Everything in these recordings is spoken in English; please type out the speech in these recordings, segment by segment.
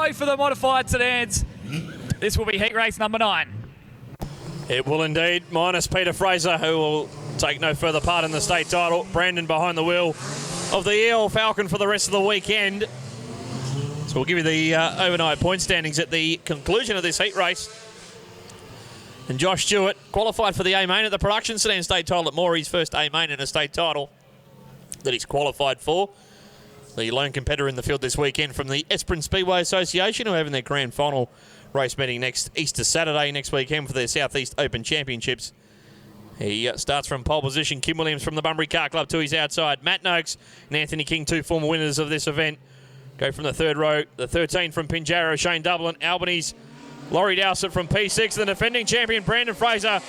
go for the modified sedans. This will be heat race number 9. It will indeed, minus Peter Fraser, who will take no further part in the state title. Brandon behind the wheel of the EL Falcon for the rest of the weekend. So we'll give you the overnight point standings at the conclusion of this heat race. And Josh Stewart qualified for the A-Main at the Production Sedan state title at Morey's, first A-Main in a state title that he's qualified for. The lone competitor in the field this weekend from the Esperance Speedway Association, who are having their grand final race meeting next Easter Saturday next weekend for their Southeast Open Championships. He starts from pole position. Kim Williams from the Bunbury Car Club to his outside. Matt Noakes and Anthony King, 2 former winners of this event, go from the third row. The 13 from Pinjarra, Shane Dublin. Albany's Laurie Dowsett from P6. The defending champion, Brandon Fraser,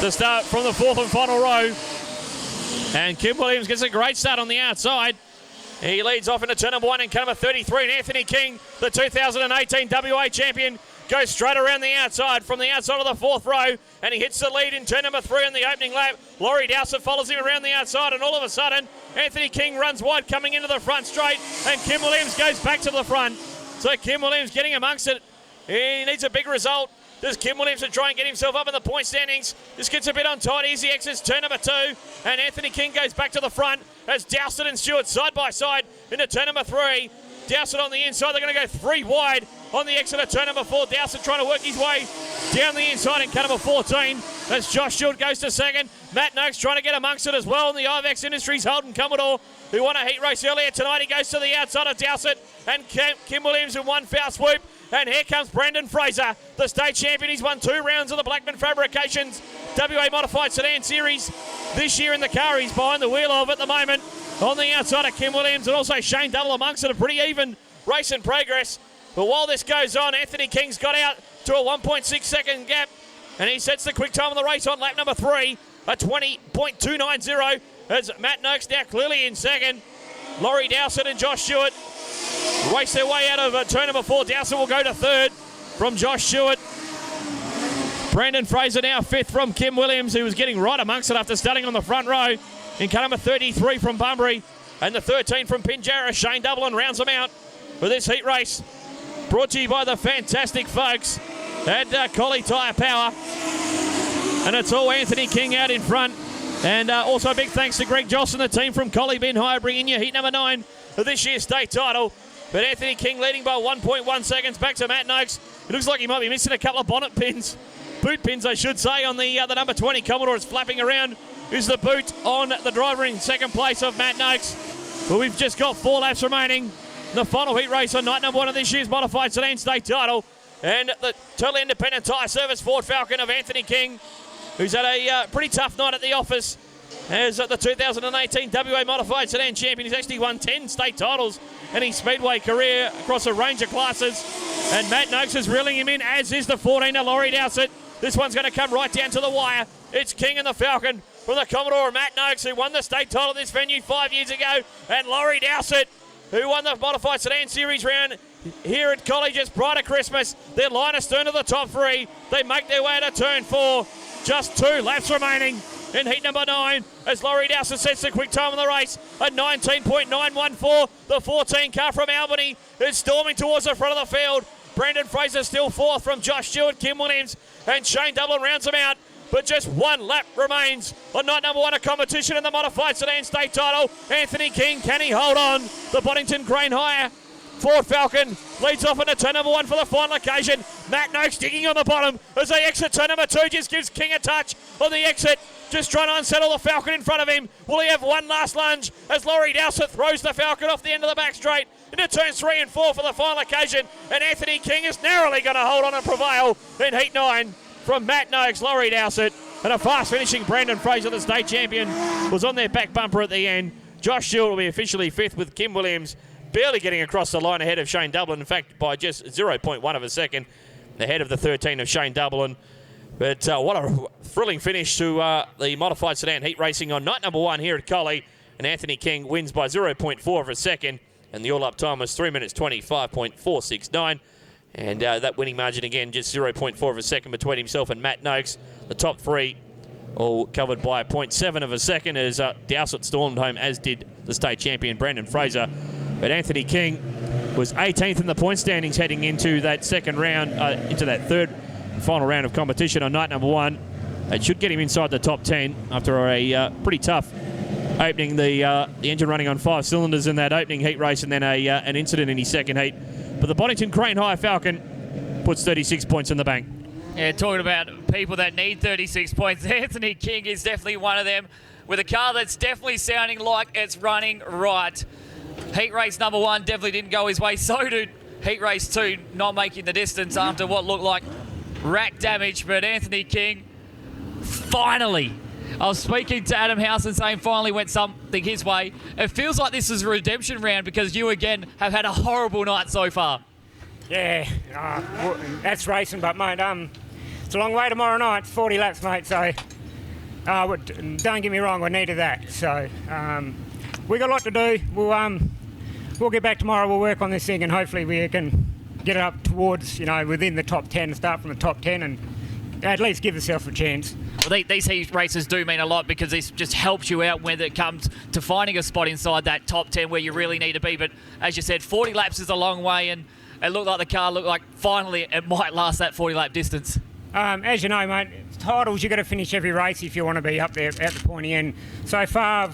to start from the 4th and final row. And Kim Williams gets a great start on the outside. He leads off into turn number 1 in car number 33. And Anthony King, the 2018 WA champion, goes straight around the outside from the outside of the 4th row, and he hits the lead in turn number 3 on the opening lap. Laurie Dowsett follows him around the outside, and all of a sudden, Anthony King runs wide coming into the front straight, and Kim Williams goes back to the front. So Kim Williams getting amongst it. He needs a big result. Does Kim Williams to try and get himself up in the point standings. This gets a bit untidy as he exits turn number 2, and Anthony King goes back to the front as Dowsett and Stewart side by side into turn number 3. Dowsett on the inside, they're going to go 3 wide on the exit of turn number 4. Dowsett trying to work his way down the inside in car number 14 as Josh Stewart goes to second. Matt Noakes trying to get amongst it as well in the IVEX Industries Holden Commodore, who won a heat race earlier tonight. He goes to the outside of Dowsett and Kim Williams in one foul swoop. And here comes Brandon Fraser, the state champion. He's won 2 rounds of the Blackman Fabrications WA Modified Sedan Series this year in the car he's behind the wheel of at the moment. On the outside of Kim Williams and also Shane Double amongst it, a pretty even race in progress. But while this goes on, Anthony King's got out to a 1.6 second gap, and he sets the quick time of the race on lap number 3, a 20.290, as Matt Noakes now clearly in second. Laurie Dowsett and Josh Stewart race their way out of turn number 4. Dowsett will go to third from Josh Stewart. Brandon Fraser now 5th from Kim Williams, who was getting right amongst it after starting on the front row. In car number 33 from Bunbury, and the 13 from Pinjarra, Shane Dublin rounds them out for this heat race. Brought to you by the fantastic folks at Collie Tyre Power. And it's all Anthony King out in front. And also a big thanks to Greg Johnson, the team from Collie Ben Hire, bringing you heat number 9 of this year's state title. But Anthony King leading by 1.1 seconds back to Matt Noakes. It looks like he might be missing a couple of bonnet pins, boot pins I should say, on the number 20 Commodore. Is flapping around. Is the boot on the driver in second place of Matt Noakes. But we've just got 4 laps remaining. The final heat race on night number 1 of this year's Modified Sedan state title. And the totally independent tyre service Ford Falcon of Anthony King, who's had a pretty tough night at the office as the 2018 WA Modified Sedan champion. He's actually won 10 state titles in his Speedway career across a range of classes. And Matt Noakes is reeling him in, as is the 14er Laurie Dowsett. This one's going to come right down to the wire. It's King and the Falcon from the Commodore, Matt Noakes, who won the state title at this venue 5 years ago, and Laurie Dowsett, who won the Modified Sedan Series round here at Collie just prior to Christmas. Their line astern to the top 3. They make their way to turn 4. Just 2 laps remaining in heat number 9 as Laurie Dowsett sets the quick time of the race at 19.914. The 14 car from Albany is storming towards the front of the field. Brandon Fraser still 4th from Josh Stewart, Kim Williams, and Shane Dublin rounds them out. But just 1 lap remains on night number 1 of competition in the Modified Sedan state title. Anthony King, can he hold on? The Boddington Grain Hire Ford Falcon leads off into turn number 1 for the final occasion. Matt Noakes digging on the bottom as they exit turn number 2. Just gives King a touch on the exit. Just trying to unsettle the Falcon in front of him. Will he have one last lunge as Laurie Dowsett throws the Falcon off the end of the back straight into turns 3 and 4 for the final occasion. And Anthony King is narrowly going to hold on and prevail in heat 9 from Matt Noakes, Laurie Dowsett, and a fast finishing Brandon Fraser, the state champion, was on their back bumper at the end. Josh Stewart will be officially 5th with Kim Williams barely getting across the line ahead of Shane Dublin. In fact, by just 0.1 of a second ahead of the 13 of Shane Dublin. But what a thrilling finish to the Modified Sedan heat racing on night number 1 here at Collie. And Anthony King wins by 0.4 of a second. And the all-up time was 3 minutes 25.469. And that winning margin, again, just 0.4 of a second between himself and Matt Noakes. The top 3 all covered by 0.7 of a second as Dowsett stormed home, as did the state champion Brandon Fraser. But Anthony King was 18th in the point standings heading into that second round, into that third and final round of competition on night number 1. It should get him inside the top 10 after a pretty tough opening. The engine running on 5 cylinders in that opening heat race, and then an incident in his second heat. But the Boddington Crane Hire Falcon puts 36 points in the bank. Yeah, talking about people that need 36 points, Anthony King is definitely one of them, with a car that's definitely sounding like it's running right. Heat race number 1 definitely didn't go his way. So did heat race 2, not making the distance after what looked like rack damage. But Anthony King, finally, I was speaking to Adam Housen saying finally went something his way. It feels like this is a redemption round because you again have had a horrible night so far. Yeah, that's racing, but mate, it's a long way tomorrow night. 40 laps, mate. So don't get me wrong, we needed that. So we got a lot to do. We'll get back tomorrow. We'll work on this thing, and hopefully we can get it up towards, within the top 10, start from the top 10, and at least give ourselves a chance. Well, these heat races do mean a lot because this just helps you out when it comes to finding a spot inside that top 10 where you really need to be. But as you said, 40 laps is a long way, and it looked like the car looked like finally it might last that 40 lap distance. As you know, mate, titles, you've got to finish every race if you want to be up there at the pointy end. So far,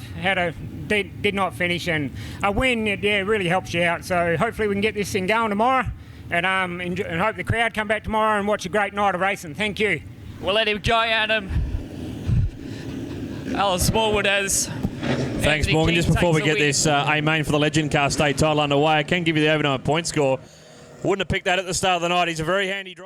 did not finish, and a win, really helps you out. So hopefully we can get this thing going tomorrow, and hope the crowd come back tomorrow and watch a great night of racing. Thank you. We'll let him go, Adam. Alan Smallwood has... Thanks, Morgan. Just before we get this A-main for the Legend Car State title underway, I can give you the overnight point score. Wouldn't have picked that at the start of the night. He's a very handy driver.